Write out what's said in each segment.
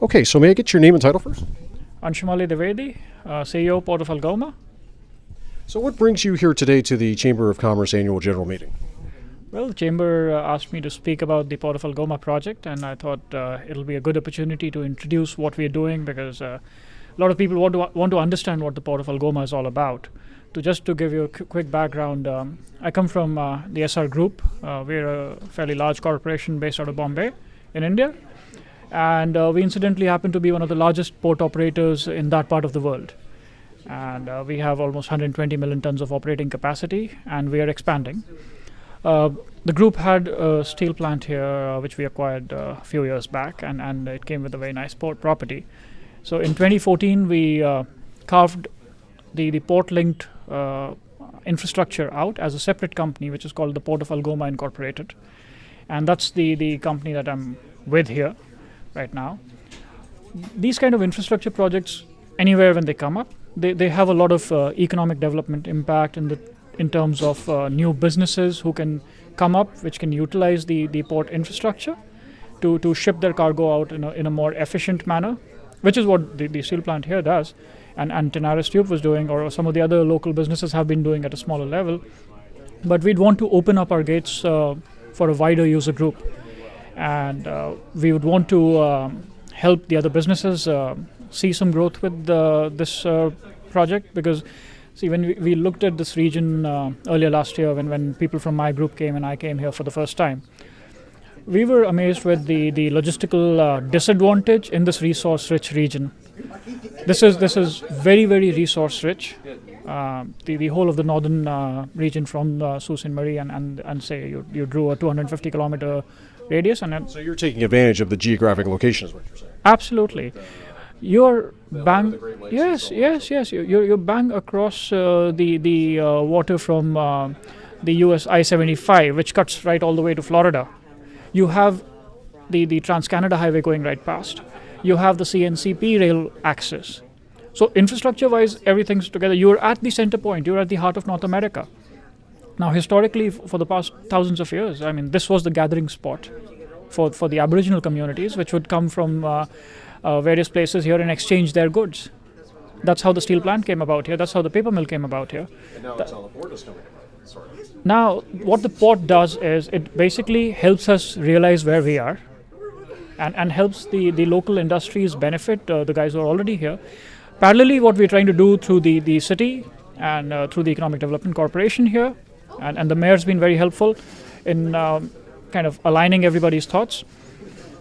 Okay, so may I get your name and title first? Anshumali Dwivedi, CEO, Port of Algoma. So what brings you here today to the Chamber of Commerce Annual General Meeting? Well, the Chamber asked me to speak about the Port of Algoma project, and I thought it'll be a good opportunity to introduce what we're doing because a lot of people want to understand what the Port of Algoma is all about. To give you a quick background, I come from the SR Group. We're a fairly large corporation based out of Bombay in India, and we incidentally happen to be one of the largest port operators in that part of the world. And we have almost 120 million tons of operating capacity, and we are expanding. The group had a steel plant here, which we acquired a few years back, and it came with a very nice port property. So in 2014, we carved the port-linked infrastructure out as a separate company, which is called the Port of Algoma Incorporated. And that's the company that I'm with here right now. These kind of infrastructure projects, anywhere when they come up, they have a lot of economic development impact in terms of new businesses who can come up, which can utilize the port infrastructure to ship their cargo out in a more efficient manner, which is what the steel plant here does, and Tenaris Tube was doing, or some of the other local businesses have been doing at a smaller level. But we'd want to open up our gates for a wider user group, and we would want to help the other businesses see some growth with this project, because see, when we looked at this region earlier last year, when people from my group came and I came here for the first time, we were amazed with the logistical disadvantage in this resource-rich region. This is very, very resource-rich. The whole of the northern region from Sault Ste. Marie and say you drew a 250 kilometer radius, and So you're taking advantage of the geographic location, is what you're saying? absolutely. You're bang. Yes. You're bang across the water from the US I-75, which cuts right all the way to Florida. You have the Trans-Canada Highway going right past. You have the CNCP rail access. So infrastructure-wise, everything's together. You're at the center point. You're at the heart of North America. Now, historically, for the past thousands of years, I mean, this was the gathering spot for the Aboriginal communities, which would come from various places here and exchange their goods. That's how the steel plant came about here. That's how the paper mill came about here. And now that's how the port is coming about. Sorry. Now, what the port does is it basically helps us realize where we are, and helps the local industries benefit, the guys who are already here. Parallelly, what we're trying to do through the city and through the Economic Development Corporation here, and the mayor's been very helpful in kind of aligning everybody's thoughts,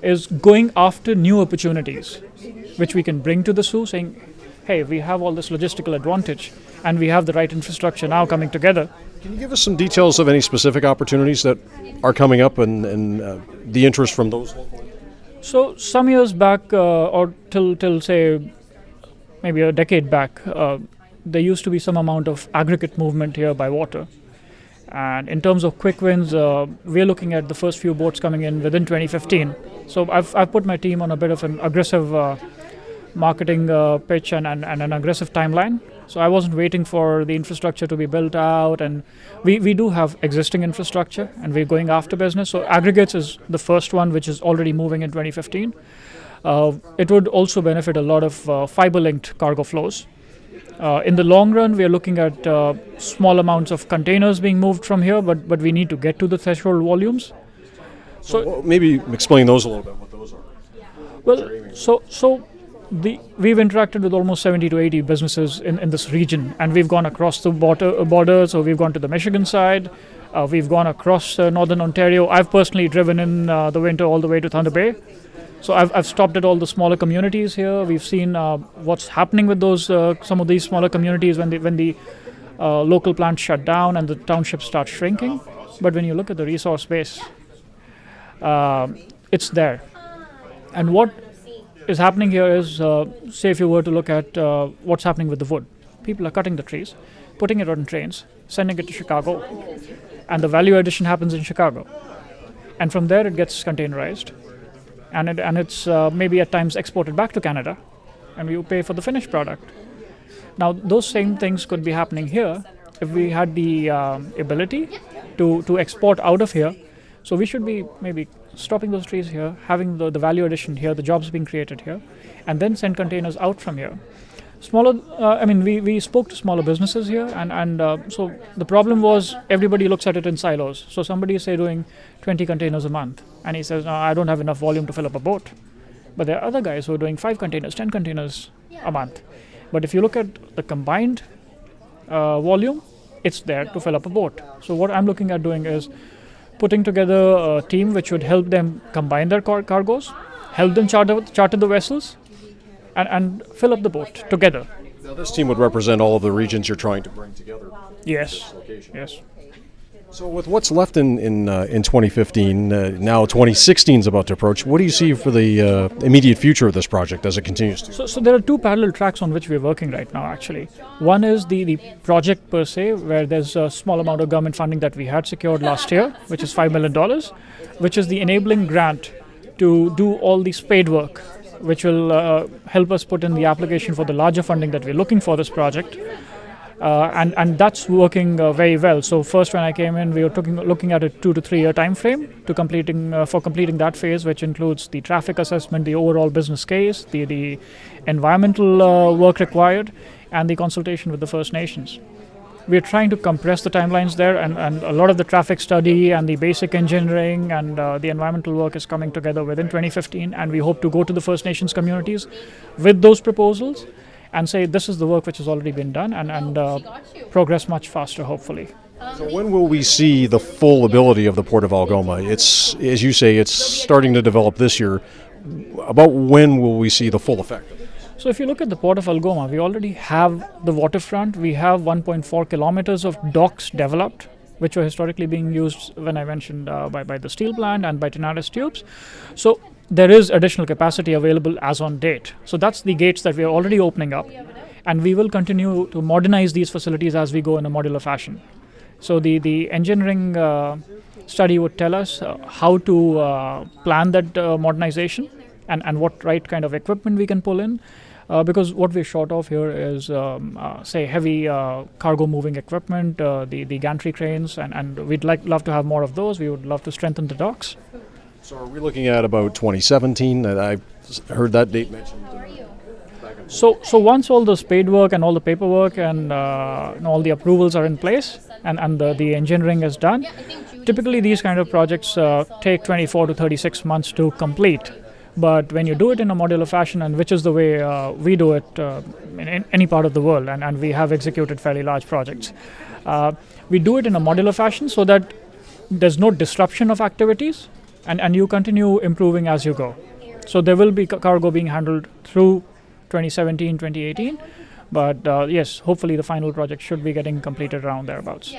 is going after new opportunities, which we can bring to the Sioux, saying, hey, we have all this logistical advantage, and we have the right infrastructure now coming together. Can you give us some details of any specific opportunities that are coming up and the interest from those locally? So some years back, or till say maybe a decade back, there used to be some amount of aggregate movement here by water. And in terms of quick wins, we're looking at the first few boats coming in within 2015. So I've put my team on a bit of an aggressive marketing pitch and an aggressive timeline. So I wasn't waiting for the infrastructure to be built out, and we do have existing infrastructure, and we're going after business. So aggregates is the first one, which is already moving in 2015. It would also benefit a lot of fiber-linked cargo flows. In the long run, we are looking at small amounts of containers being moved from here, but we need to get to the threshold volumes. So maybe explain those a little bit, what those are. Well, we've interacted with almost 70 to 80 businesses in this region, and we've gone across the border. So we've gone to the Michigan side, we've gone across northern Ontario. I've personally driven in the winter all the way to Thunder Bay. So I've stopped at all the smaller communities here. We've seen what's happening with those some of these smaller communities when the local plants shut down and the townships start shrinking. But when you look at the resource base, it's there. And what is happening here is, say if you were to look at what's happening with the wood. People are cutting the trees, putting it on trains, sending it to Chicago, and the value addition happens in Chicago. And from there it gets containerized, and it's maybe at times exported back to Canada, and you pay for the finished product. Now, those same things could be happening here if we had the ability to export out of here. So we should be maybe stopping those trees here, having the value addition here, the jobs being created here, and then send containers out from here. We spoke to smaller businesses here, and so the problem was everybody looks at it in silos. So somebody is, say, doing 20 containers a month, and he says, no, I don't have enough volume to fill up a boat. But there are other guys who are doing 5 containers, 10 containers a month. But if you look at the combined volume, it's there to fill up a boat. So what I'm looking at doing is putting together a team which would help them combine their cargoes, help them charter the vessels, and fill up the boat together. Now, this team would represent all of the regions you're trying to bring together. Yes. Yes. So with what's left in 2015, now 2016 is about to approach, what do you see for the immediate future of this project as it continues to? So there are 2 parallel tracks on which we're working right now, actually. One is the project per se, where there's a small amount of government funding that we had secured last year, which is $5 million, which is the enabling grant to do all the spade work, which will help us put in the application for the larger funding that we're looking for this project. And that's working very well. So first, when I came in, we were looking at a 2 to 3 year time frame to completing that phase, which includes the traffic assessment, the overall business case, the environmental work required, and the consultation with the First Nations. We're trying to compress the timelines there, and a lot of the traffic study and the basic engineering and the environmental work is coming together within 2015, and we hope to go to the First Nations communities with those proposals and say this is the work which has already been done, and progress much faster, hopefully. So when will we see the full ability of the Port of Algoma? It's, as you say, it's starting to develop this year. About when will we see the full effect of it? So if you look at the Port of Algoma, we already have the waterfront. We have 1.4 kilometers of docks developed, which were historically being used, when I mentioned, by the steel plant and by Tenaris tubes. So there is additional capacity available as on date. So that's the gates that we are already opening up, and we will continue to modernize these facilities as we go in a modular fashion. So the engineering study would tell us how to plan that modernization and what right kind of equipment we can pull in. Because what we're short of here is, say, heavy cargo moving equipment, the gantry cranes, and we'd love to have more of those. We would love to strengthen the docks. So are we looking at about 2017? I heard that date mentioned. So once all the spade work and all the paperwork and all the approvals are in place and the engineering is done, typically these kind of projects take 24 to 36 months to complete. But when you do it in a modular fashion, and which is the way we do it in any part of the world, and we have executed fairly large projects, we do it in a modular fashion so that there's no disruption of activities, and you continue improving as you go. So there will be cargo being handled through 2017, 2018, but yes, hopefully the final project should be getting completed around thereabouts.